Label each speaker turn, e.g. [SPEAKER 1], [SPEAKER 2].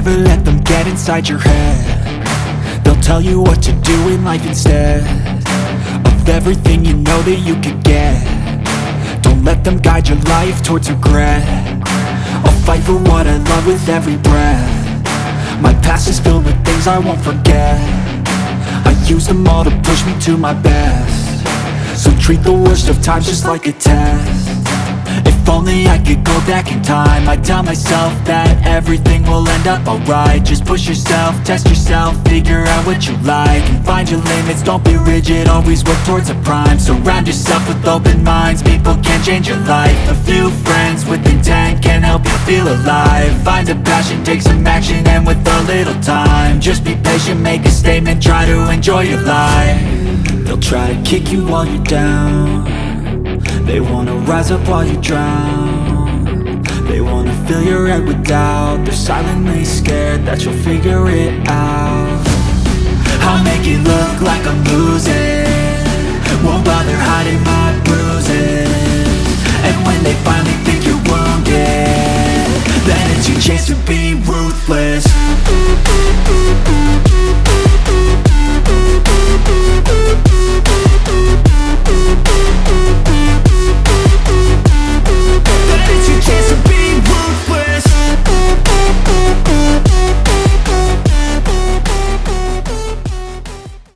[SPEAKER 1] never let them get inside your head. They'll tell you what to do in life instead of everything you know that you could get. Don't let them guide your life towards regret. I'll fight for what I love with every breath. My past is filled with things I won't forget. I use them all to push me to my best. So treat the worst of times just like a test. If only I could go back in time, I'd tell myself that everything will end up alright. Just push yourself, test yourself, figure out what you like, and find your limits, don't be rigid, always work towards a prime. Surround yourself with open minds, people can change your life. A few friends with intent can help you feel alive. Find a passion, take some action, and with a little time, just be patient, make a statement, try to enjoy your life. They'll try to kick you while you're down. They wanna rise up while you drown. They wanna fill your head with doubt. They're silently scared that you'll figure it out. I'll make it look like I'm losing, won't bother hiding my bruises.